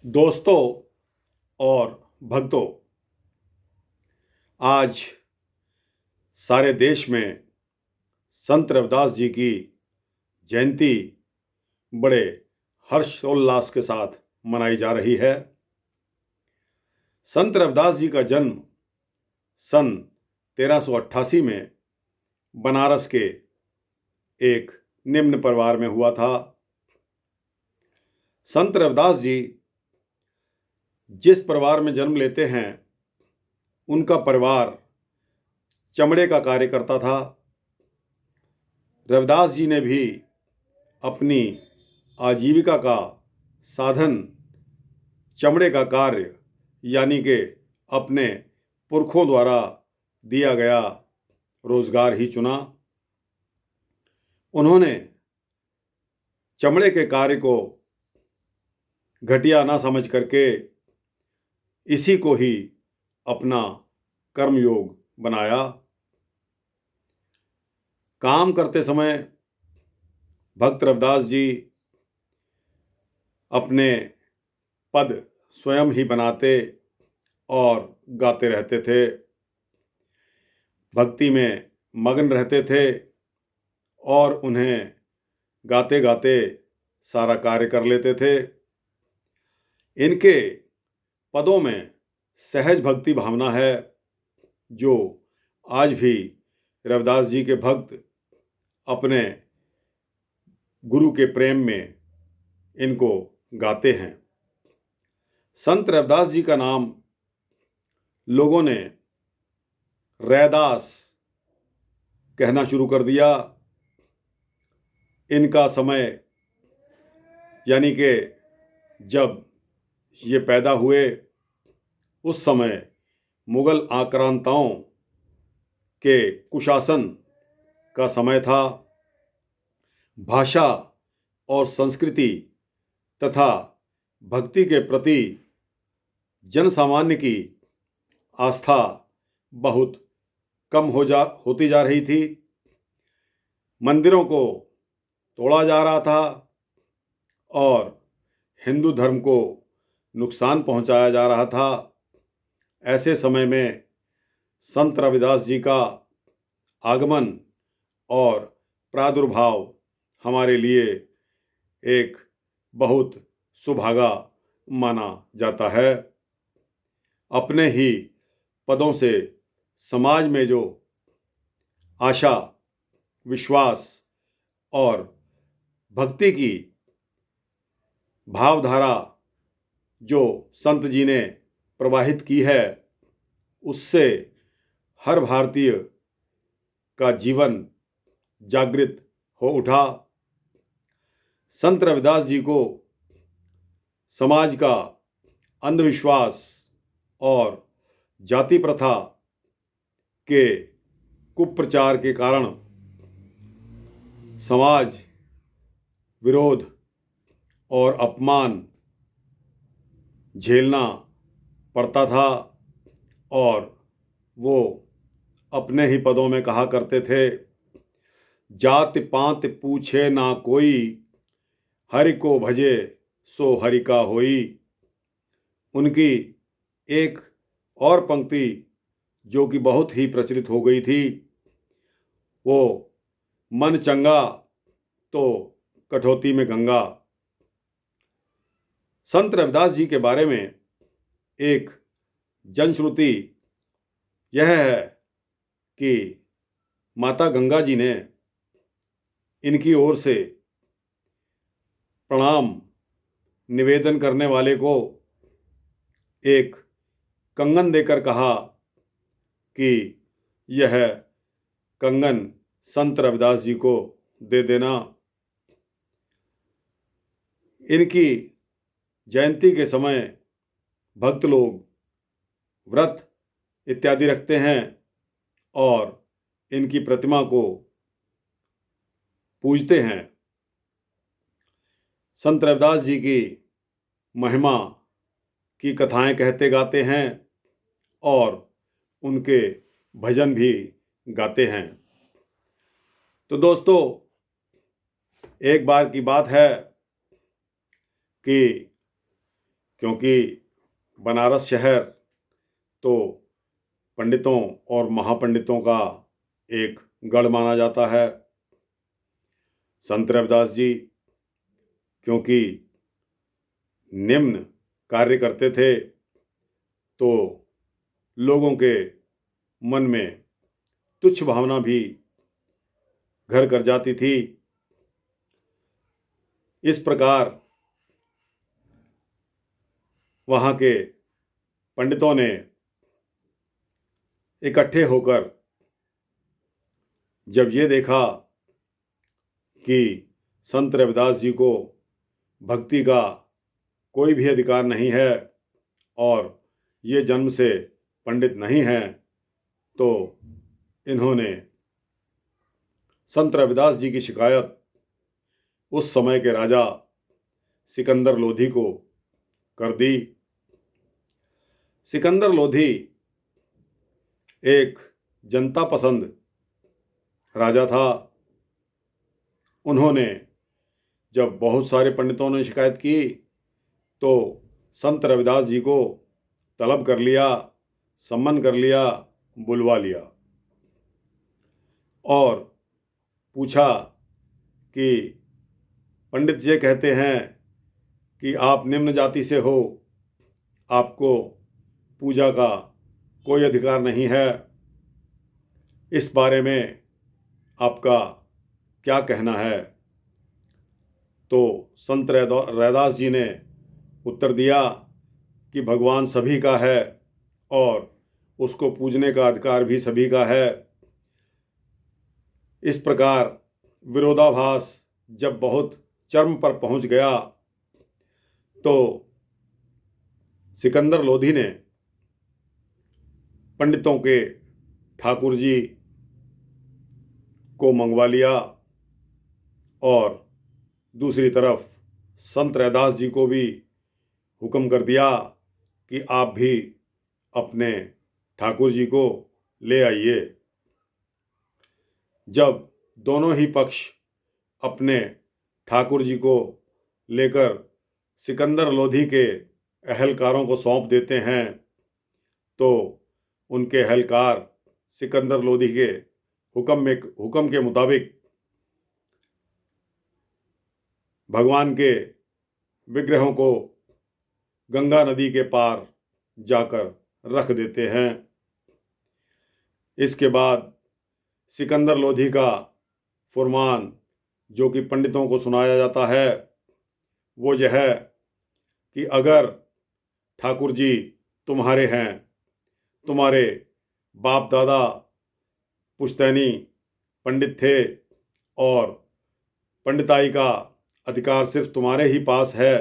दोस्तों और भक्तों, आज सारे देश में संत रविदास जी की जयंती बड़े हर्षोल्लास के साथ मनाई जा रही है। संत रविदास जी का जन्म सन 1388 में बनारस के एक निम्न परिवार में हुआ था। संत रविदास जी जिस परिवार में जन्म लेते हैं, उनका परिवार चमड़े का कार्य करता था। रविदास जी ने भी अपनी आजीविका का साधन चमड़े का कार्य यानी कि अपने पुरखों द्वारा दिया गया रोजगार ही चुना। उन्होंने चमड़े के कार्य को घटिया ना समझ करके इसी को ही अपना कर्मयोग बनाया। काम करते समय भक्त रविदास जी अपने पद स्वयं ही बनाते और गाते रहते थे। भक्ति में मग्न रहते थे और उन्हें गाते गाते सारा कार्य कर लेते थे। इनके पदों में सहज भक्ति भावना है, जो आज भी रविदास जी के भक्त अपने गुरु के प्रेम में इनको गाते हैं। संत रविदास जी का नाम लोगों ने रैदास कहना शुरू कर दिया। इनका समय यानी कि जब ये पैदा हुए उस समय मुगल आक्रांताओं के कुशासन का समय था। भाषा और संस्कृति तथा भक्ति के प्रति जनसामान्य की आस्था बहुत कम होती जा रही थी। मंदिरों को तोड़ा जा रहा था और हिंदू धर्म को नुकसान पहुंचाया जा रहा था। ऐसे समय में संत रविदास जी का आगमन और प्रादुर्भाव हमारे लिए एक बहुत सुभागा माना जाता है। अपने ही पदों से समाज में जो आशा, विश्वास और भक्ति की भावधारा जो संत जी ने प्रवाहित की है, उससे हर भारतीय का जीवन जागृत हो उठा। संत रविदास जी को समाज का अंधविश्वास और जाति प्रथा के कुप्रचार के कारण समाज विरोध और अपमान झेलना पड़ता था और वो अपने ही पदों में कहा करते थे, जात पात पूछे ना कोई, हरि को भजे सो हरि का होई। उनकी एक और पंक्ति जो कि बहुत ही प्रचलित हो गई थी, वो मन चंगा तो कठौती में गंगा। संत रविदास जी के बारे में एक जनश्रुति यह है कि माता गंगा जी ने इनकी ओर से प्रणाम निवेदन करने वाले को एक कंगन देकर कहा कि यह कंगन संत रविदास जी को दे देना। इनकी जयंती के समय भक्त लोग व्रत इत्यादि रखते हैं और इनकी प्रतिमा को पूजते हैं। संत रविदास जी की महिमा की कथाएं कहते गाते हैं और उनके भजन भी गाते हैं। तो दोस्तों, एक बार की बात है कि क्योंकि बनारस शहर तो पंडितों और महापंडितों का एक गढ़ माना जाता है। संत रविदास जी क्योंकि निम्न कार्य करते थे तो लोगों के मन में तुच्छ भावना भी घर कर जाती थी। इस प्रकार वहाँ के पंडितों ने इकट्ठे होकर जब ये देखा कि संत रविदास जी को भक्ति का कोई भी अधिकार नहीं है और ये जन्म से पंडित नहीं हैं, तो इन्होंने संत रविदास जी की शिकायत उस समय के राजा सिकंदर लोधी को कर दी। सिकंदर लोधी एक जनता पसंद राजा था। उन्होंने जब बहुत सारे पंडितों ने शिकायत की तो संत रविदास जी को तलब कर लिया, सम्मन कर लिया, बुलवा लिया और पूछा कि पंडित जी कहते हैं कि आप निम्न जाति से हो, आपको पूजा का कोई अधिकार नहीं है, इस बारे में आपका क्या कहना है। तो संत रैदास जी ने उत्तर दिया कि भगवान सभी का है और उसको पूजने का अधिकार भी सभी का है। इस प्रकार विरोधाभास जब बहुत चरम पर पहुंच गया तो सिकंदर लोधी ने पंडितों के ठाकुर जी को मंगवा लिया और दूसरी तरफ संत रैदास जी को भी हुक्म कर दिया कि आप भी अपने ठाकुर जी को ले आइए। जब दोनों ही पक्ष अपने ठाकुर जी को लेकर सिकंदर लोधी के अहलकारों को सौंप देते हैं तो उनके अहलकार सिकंदर लोधी के हुक्म के मुताबिक भगवान के विग्रहों को गंगा नदी के पार जाकर रख देते हैं। इसके बाद सिकंदर लोधी का फरमान जो कि पंडितों को सुनाया जाता है वो यह है कि अगर ठाकुर जी तुम्हारे हैं, तुम्हारे बाप दादा पुश्तैनी पंडित थे और पंडिताई का अधिकार सिर्फ तुम्हारे ही पास है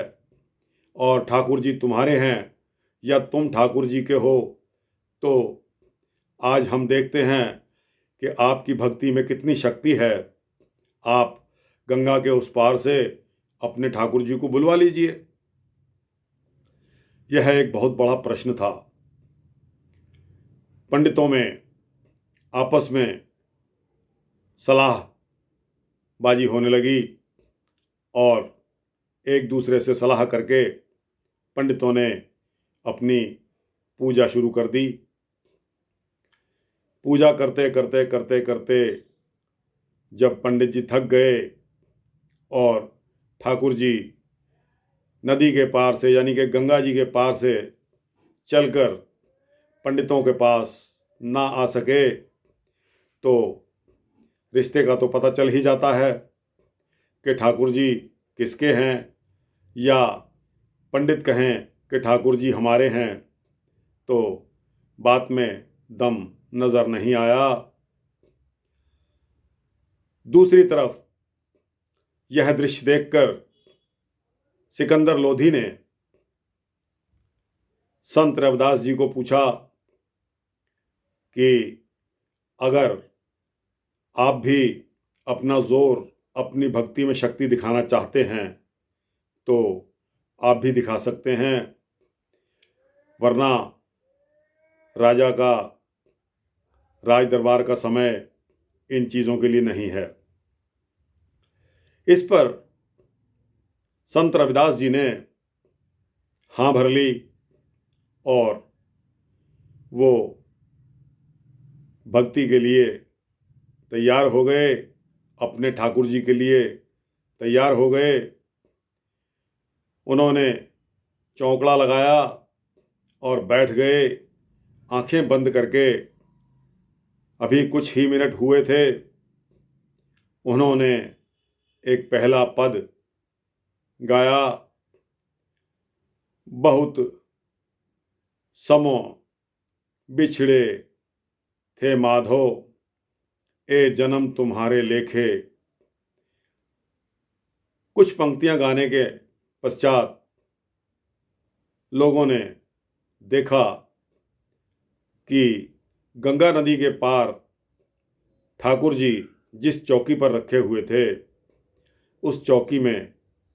और ठाकुर जी तुम्हारे हैं या तुम ठाकुर जी के हो, तो आज हम देखते हैं कि आपकी भक्ति में कितनी शक्ति है। आप गंगा के उस पार से अपने ठाकुर जी को बुलवा लीजिए। यह एक बहुत बड़ा प्रश्न था। पंडितों में आपस में सलाहबाजी होने लगी और एक दूसरे से सलाह करके पंडितों ने अपनी पूजा शुरू कर दी। पूजा करते करते करते करते जब पंडित जी थक गए और ठाकुर जी नदी के पार से यानी कि गंगा जी के पार से चलकर पंडितों के पास ना आ सके तो रिश्ते का तो पता चल ही जाता है कि ठाकुर जी किसके हैं, या पंडित कहें कि ठाकुर जी हमारे हैं, तो बात में दम नज़र नहीं आया। दूसरी तरफ यह दृश्य देखकर सिकंदर लोधी ने संत रविदास जी को पूछा कि अगर आप भी अपना जोर अपनी भक्ति में शक्ति दिखाना चाहते हैं तो आप भी दिखा सकते हैं, वरना राजा का राज दरबार का समय इन चीज़ों के लिए नहीं है। इस पर संत रविदास जी ने हाँ भर ली और वो भक्ति के लिए तैयार हो गए, अपने ठाकुर जी के लिए तैयार हो गए। उन्होंने चौंकड़ा लगाया और बैठ गए आंखें बंद करके। अभी कुछ ही मिनट हुए थे, उन्होंने एक पहला पद गाया, बहुत समो बिछड़े थे माधो, ए जन्म तुम्हारे लेखे। कुछ पंक्तियां गाने के पश्चात लोगों ने देखा कि गंगा नदी के पार ठाकुर जी जिस चौकी पर रखे हुए थे, उस चौकी में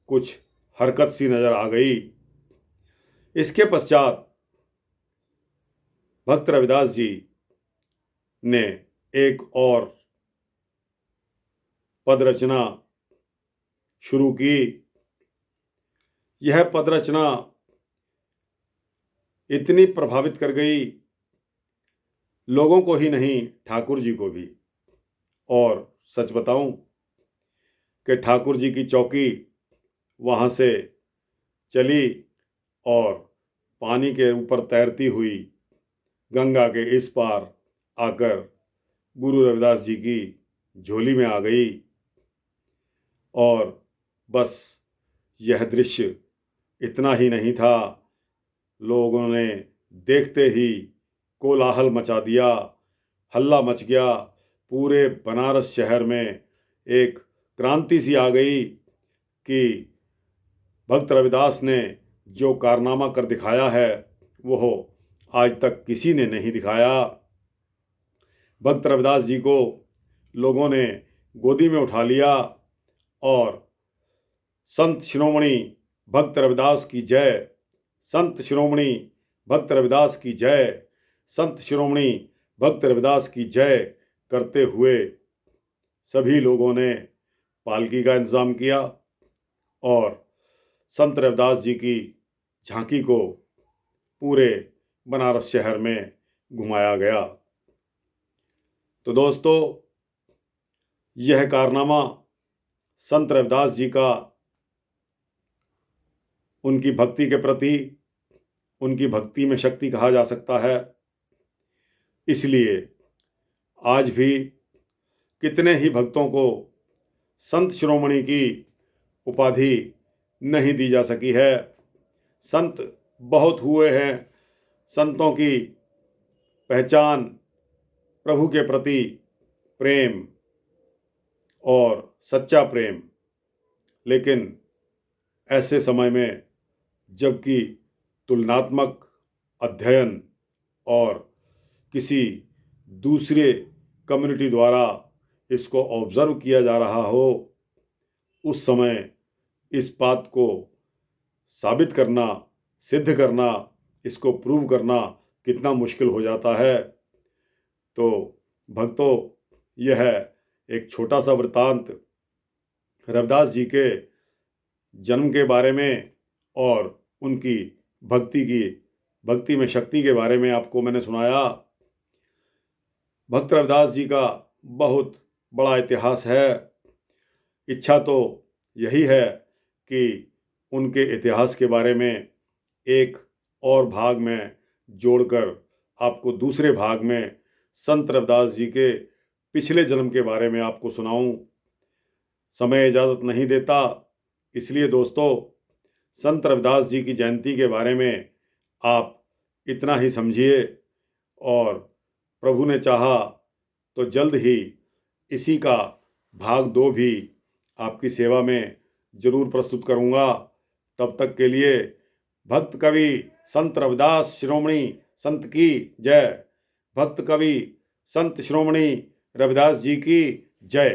कुछ हरकत सी नजर आ गई। इसके पश्चात भक्त रविदास जी ने एक और पद रचना शुरू की। यह पद रचना इतनी प्रभावित कर गई लोगों को ही नहीं, ठाकुर जी को भी। और सच बताऊं कि ठाकुर जी की चौकी वहाँ से चली और पानी के ऊपर तैरती हुई गंगा के इस पार आकर गुरु रविदास जी की झोली में आ गई। और बस यह दृश्य इतना ही नहीं था, लोगों ने देखते ही कोलाहल मचा दिया, हल्ला मच गया। पूरे बनारस शहर में एक क्रांति सी आ गई कि भक्त रविदास ने जो कारनामा कर दिखाया है वो आज तक किसी ने नहीं दिखाया। भक्त रविदास जी को लोगों ने गोदी में उठा लिया और संत शिरोमणि भक्त रविदास की जय, संत शिरोमणि भक्त रविदास की जय, संत शिरोमणि भक्त रविदास की जय करते हुए सभी लोगों ने पालकी का इंतज़ाम किया और संत रविदास जी की झांकी को पूरे बनारस शहर में घुमाया गया। तो दोस्तों, यह कारनामा संत रविदास जी का उनकी भक्ति के प्रति, उनकी भक्ति में शक्ति कहा जा सकता है। इसलिए आज भी कितने ही भक्तों को संत शिरोमणि की उपाधि नहीं दी जा सकी है। संत बहुत हुए हैं, संतों की पहचान प्रभु के प्रति प्रेम और सच्चा प्रेम। लेकिन ऐसे समय में जबकि तुलनात्मक अध्ययन और किसी दूसरे कम्युनिटी द्वारा इसको ऑब्जर्व किया जा रहा हो, उस समय इस बात को साबित करना, सिद्ध करना, इसको प्रूव करना कितना मुश्किल हो जाता है। तो भक्तों, यह एक छोटा सा वृतांत रविदास जी के जन्म के बारे में और उनकी भक्ति में शक्ति के बारे में आपको मैंने सुनाया। भक्त रविदास जी का बहुत बड़ा इतिहास है। इच्छा तो यही है कि उनके इतिहास के बारे में एक और भाग में जोड़कर आपको दूसरे भाग में संत रविदास जी के पिछले जन्म के बारे में आपको सुनाऊं। समय इजाज़त नहीं देता, इसलिए दोस्तों, संत रविदास जी की जयंती के बारे में आप इतना ही समझिए और प्रभु ने चाहा तो जल्द ही इसी का भाग 2 भी आपकी सेवा में जरूर प्रस्तुत करूँगा। तब तक के लिए भक्त कवि संत रविदास शिरोमणि संत की जय। भक्त कवि संत शिरोमणि रविदास जी की जय।